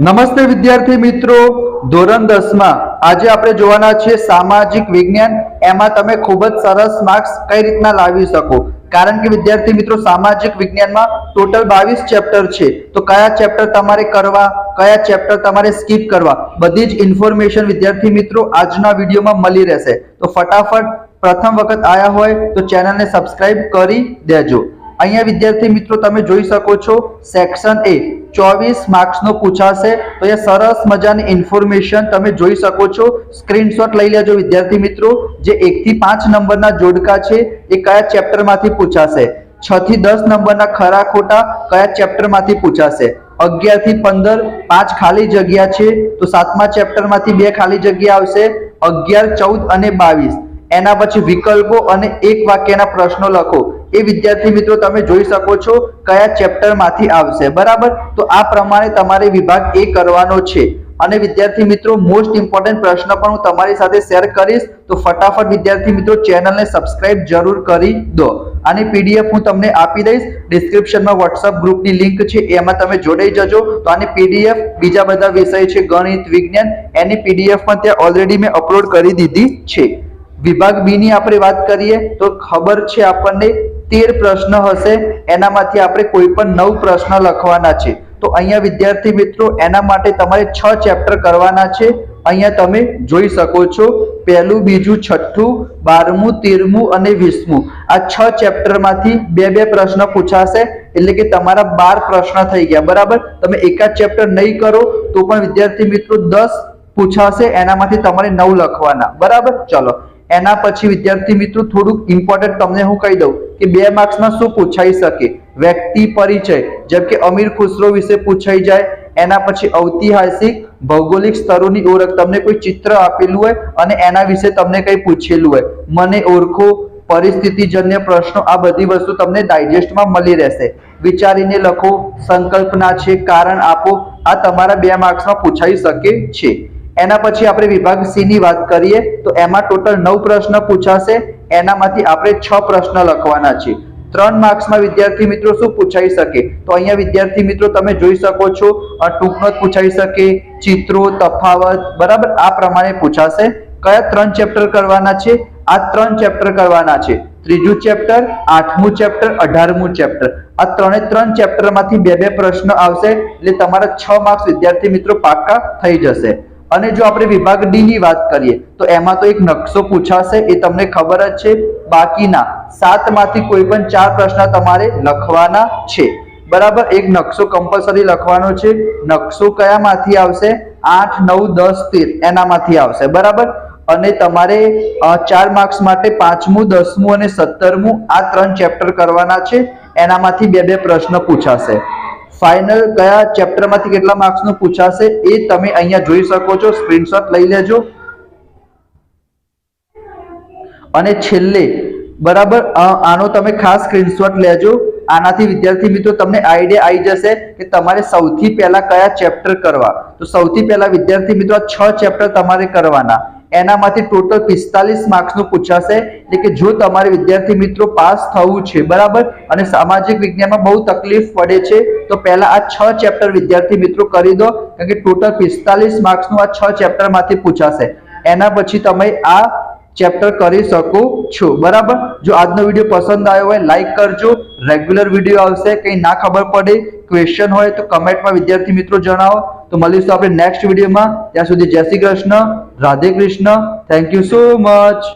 નમસ્તે વિદ્યાર્થી મિત્રો, ધોરણ 10 માં આજે આપણે જોવાના છે સામાજિક વિજ્ઞાન। એમાં તમે ખૂબ જ સરસ માર્ક્સ કઈ રીતના લાવી શકો, કારણ કે વિદ્યાર્થી મિત્રો સામાજિક વિજ્ઞાનમાં ટોટલ 22 ચેપ્ટર છે। તો કયા ચેપ્ટર તમારે કરવા, કયા ચેપ્ટર તમારે સ્કીપ કરવા, બધી જ ઇન્ફોર્મેશન વિદ્યાર્થી મિત્રો આજના વિડીયોમાં મળી રહેશે। તો ફટાફટ પ્રથમ વખત આયા હોય તો ચેનલને સબસ્ક્રાઇબ કરી દેજો। અહીંયા વિદ્યાર્થી મિત્રો તમે જોઈ શકો છો સેક્શન એ 24 માર્ક્સ નો પૂછાશે। તો એ સરસ મજાની ઇન્ફોર્મેશન તમે જોઈ શકો છો, સ્ક્રીનશોટ લઈ લેજો વિદ્યાર્થી મિત્રો। જે 1 થી 5 નંબરના જોડકા છે એ કયા ચેપ્ટર માંથી પૂછાશે, 6 થી 10 નંબરના ખરા ખોટા કયા ચેપ્ટર માંથી પૂછાશે, 11 થી 15 5 ખાલી જગ્યા છે તો 7મા ચેપ્ટર માંથી 2 ખાલી જગ્યા આવશે, 11 14 અને 22 એના પછી વિકલ્પો અને એક વાક્યના પ્રશ્નો લખો। એ વિદ્યાર્થી મિત્રો તમે જોઈ શકો છો કયા ચેપ્ટર માંથી આવશે, બરાબર। તો આ પ્રમાણે તમારે વિભાગ એ કરવાનો છે। અને વિદ્યાર્થી મિત્રો મોસ્ટ ઇમ્પોર્ટન્ટ પ્રશ્ન પણ હું તમારી સાથે શેર કરીશ, તો ફટાફટ વિદ્યાર્થી મિત્રો ચેનલને સબસ્ક્રાઇબ જરૂર કરી દો। આની પીડીએફ હું તમને આપી દઈશ, ડિસ્ક્રિપ્શનમાં WhatsApp ગ્રુપની લિંક છે, એમાં તમે જોડાઈ જજો। તો આની પીડીએફ બીજા બધા વિષય છે ગણિત, વિજ્ઞાન, એની પીડીએફ પણ ત્યાં ઓલરેડી મેં અપલોડ કરી દીધી છે। વિભાગ બી ની આપણે વાત કરીએ તો ખબર છે આપણને 13 પ્રશ્ન હશે, એનામાંથી આપણે કોઈ પણ 9 પ્રશ્ન લખવાના છે। તો અહીંયા વિદ્યાર્થી મિત્રો એના માટે તમારે 6 ચેપ્ટર કરવાના છે। અહીંયા તમે જોઈ શકો છો પહેલું, બીજું, છઠ્ઠું, 12મું, 13મું અને 20મું આ 6 ચેપ્ટરમાંથી 2 પ્રશ્ન પૂછાશે, એટલે કે તમારા 12 પ્રશ્ન થઈ ગયા, બરાબર। તમે એકાદ ચેપ્ટર નહીં કરો તો પણ વિદ્યાર્થી મિત્રો 10 પૂછાશે, એનામાંથી તમારે 9 લખવાના, બરાબર। ચલો એના પછી વિદ્યાર્થી મિત્રો થોડુંક ઇમ્પોર્ટન્ટ તમને હું કહી દઉં કે 2 માર્ક્સમાં શું પૂછાઈ શકે। વ્યક્તિ પરિચય, જેમ કે અમીર ખુસરો વિશે પૂછાઈ જાય। એના પછી ઐતિહાસિક ભૌગોલિક સ્થળોની ઓળખ, તમને કોઈ ચિત્ર આપેલું હોય અને એના વિશે તમને કંઈ પૂછેલું હોય, મને ઓળખો, પરિસ્થિતિજન્ય પ્રશ્નો, આ બધી વસ્તુ તમને ડાયજેસ્ટમાં મળી રહેશે। વિચારીને લખો, સંકલ્પના છે, કારણ આપો, આ તમારા 2 માર્ક્સમાં પૂછાઈ શકે છે। એના પછી આપણે વિભાગ સી ની વાત કરીએ તો એમાં ટોટલ 9 પ્રશ્ન પૂછાશે, એનામાંથી આપણે 6 પ્રશ્ન લખવાના છે। 3 માર્ક્સમાં વિદ્યાર્થી મિત્રો શું પૂછાઈ શકે, તો અહીંયા વિદ્યાર્થી મિત્રો તમે જોઈ શકો છો ટૂંકનોટ પૂછાઈ શકે, ચિત્રો, તફાવત, બરાબર, આ પ્રમાણે પૂછાશે। કયા 3 ચેપ્ટર કરવાના છે, આ 3 ચેપ્ટર કરવાના છે, 3જું ચેપ્ટર, 8મું ચેપ્ટર, 18મું ચેપ્ટર, આ 3 ચેપ્ટરમાંથી 2 પ્રશ્ન આવશે, એટલે તમારા 6 માર્ક્સ વિદ્યાર્થી મિત્રો પાક્કા થઈ જશે। અને જો આપણે વિભાગ ડી ની વાત કરીએ તો એમાં તો એક નકશો પૂછાશે, એ તમને ખબર જ છે। બાકીના 7 માંથી કોઈ પણ 4 પ્રશ્ન તમારે લખવાના છે, બરાબર। એક નકશો કમ્પલસરી લખવાનો છે। નકશો કયામાંથી આવશે, 8, 9, 10, 13 એનામાંથી આવશે, બરાબર। અને તમારે 4 માર્ક્સ માટે 5મું, 10મું અને 17મું આ 3 ચેપ્ટર કરવાના છે, એનામાંથી 2 પ્રશ્ન પૂછાશે। ફાઇનલ કયા ચેપ્ટરમાંથી કેટલા માર્ક્સનું પૂછાશે એ તમે અહીંયા જોઈ શકો છો, સ્ક્રીનશોટ લઈ લેજો। અને છેલ્લે, બરાબર, આનો તમે ખાસ સ્ક્રીનશોટ લેજો। આનાથી વિદ્યાર્થી મિત્રો તમને આઈડિયા આવી જશે કે તમારે સૌથી પહેલા કયા ચેપ્ટર કરવા। તો સૌથી પહેલા વિદ્યાર્થી મિત્રો 6 ચેપ્ટર તમારે કરવાના, એનામાંથી ટોટલ 45 માર્ક્સનું પૂછાશે। એટલે કે જો તમારે વિદ્યાર્થી મિત્રો પાસ થવું છે, બરાબર, અને સામાજિક વિજ્ઞાનમાં બહુ તકલીફ પડે છે તો પહેલા આ 6 ચેપ્ટર વિદ્યાર્થી મિત્રો કરી દો, કારણ કે ટોટલ 45 માર્ક્સનું આ 6 ચેપ્ટરમાંથી પૂછાશે। એના પછી તમે આ ચેપ્ટર કરી શકો છો, બરાબર। જો આજનો વિડીયો પસંદ આવ્યો હોય લાઈક કરજો, રેગ્યુલર વિડીયો આવશે, કંઈ ના ખબર પડે, ક્વેશ્ચન હોય તો કમેન્ટમાં વિદ્યાર્થી મિત્રો જણાવો। તો મળીશું આપણે નેક્સ્ટ વિડીયોમાં, ત્યાં સુધી જય Shri Krishna, Radhe Krishna, thank you so much.